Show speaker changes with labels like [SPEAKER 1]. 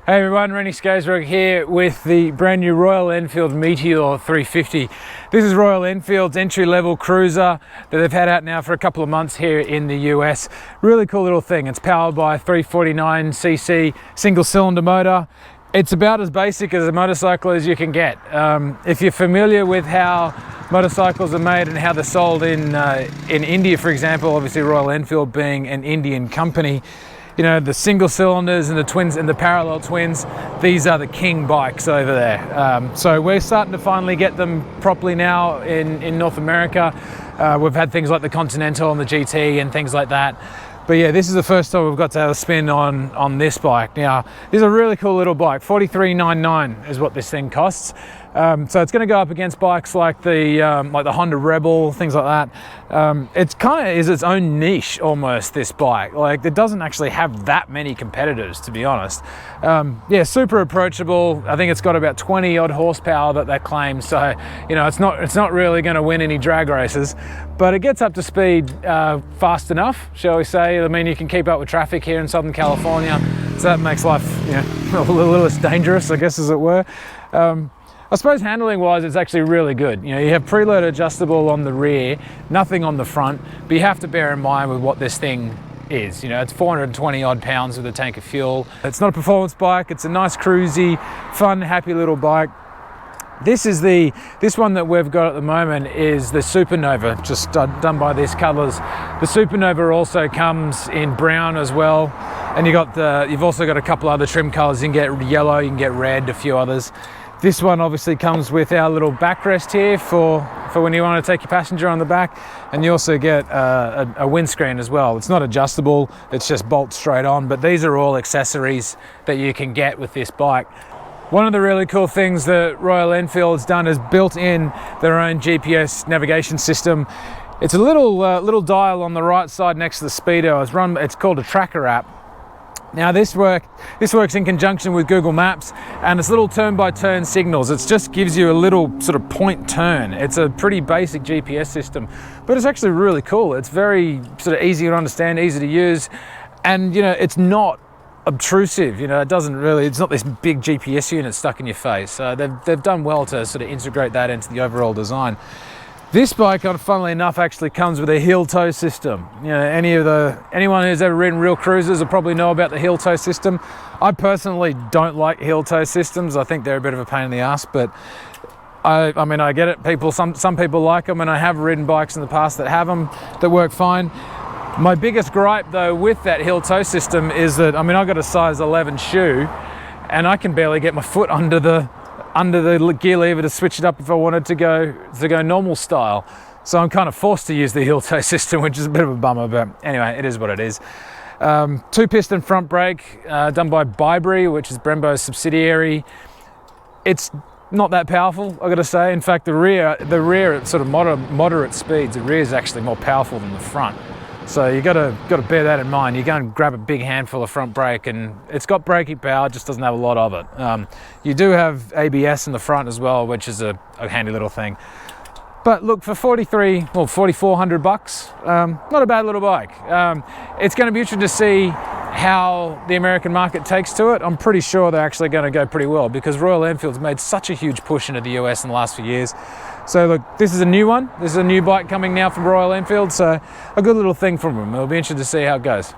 [SPEAKER 1] Hey everyone, Rennie Skaisberg here with the brand new Royal Enfield Meteor 350. This is Royal Enfield's entry-level cruiser that they've had out now for a couple of months here in the US. Really cool little thing. It's powered by a 349cc single-cylinder motor. It's about as basic as a motorcycle as you can get. If you're familiar with how motorcycles are made and how they're sold in India, for example, obviously Royal Enfield being an Indian company, you know, the single cylinders and the twins and the parallel twins, these are the king bikes over there. So we're starting to finally get them properly now in North America. We've had things like the Continental and the GT and things like that. But yeah, this is the first time we've got to have a spin on this bike. Now, this is a really cool little bike. $43.99 is what this thing costs. So it's going to go up against bikes like the Honda Rebel, things like that. It's kind of is its own niche almost, this bike. Like, it doesn't actually have that many competitors, to be honest. Yeah, super approachable. I think it's got about 20 odd horsepower that they claim. So, you know, it's not really going to win any drag races, but it gets up to speed fast enough, shall we say. I mean, you can keep up with traffic here in Southern California, so that makes life, you know, a little less dangerous, I guess, as it were. I suppose handling wise, it's actually really good. You know, you have preload adjustable on the rear, nothing on the front, but you have to bear in mind with what this thing is. You know, it's 420 odd pounds with a tank of fuel. It's not a performance bike. It's a nice cruisy, fun, happy little bike. This one that we've got at the moment is the Supernova, just done by this Colours. The Supernova also comes in brown as well, and you've also got a couple other trim colours. You can get yellow, you can get red, a few others. This one obviously comes with our little backrest here for when you want to take your passenger on the back, and you also get a windscreen as well. It's not adjustable, it's just bolt straight on, but these are all accessories that you can get with this bike. One of the really cool things that Royal Enfield's done is built in their own GPS navigation system. It's a little dial on the right side next to the speedo. It's called a tracker app. Now this works in conjunction with Google Maps, and it's little turn-by-turn signals. It just gives you a little sort of point turn. It's a pretty basic GPS system, but it's actually really cool. It's very sort of easy to understand, easy to use, and you know, it's not obtrusive. You know, it's not this big GPS unit stuck in your face. They've done well to sort of integrate that into the overall design. This bike, funnily enough, actually comes with a heel-toe system. You know, anyone who's ever ridden real cruisers will probably know about the heel-toe system. I personally don't like heel-toe systems. I think they're a bit of a pain in the ass, but I mean, I get it. Some people like them, and I have ridden bikes in the past that have them, that work fine. My biggest gripe, though, with that heel-toe system is that, I mean, I've got a size 11 shoe, and I can barely get my foot under the gear lever to switch it up if I wanted to go normal style. So I'm kind of forced to use the heel-toe system, which is a bit of a bummer, but anyway, it is what it is. 2-piston front brake, done by Bybree, which is Brembo's subsidiary. It's not that powerful, I've got to say. In fact, the rear at sort of moderate speeds, the rear is actually more powerful than the front. So you got to bear that in mind. You go and grab a big handful of front brake, and it's got braking power, just doesn't have a lot of it. You do have ABS in the front as well, which is a handy little thing. But look, for $4,400, not a bad little bike. It's going to be interesting to see how the American market takes to it. I'm pretty sure they're actually going to go pretty well, because Royal Enfield's made such a huge push into the US in the last few years. So look, this is a new one. This is a new bike coming now from Royal Enfield, so a good little thing from them. It'll be interesting to see how it goes.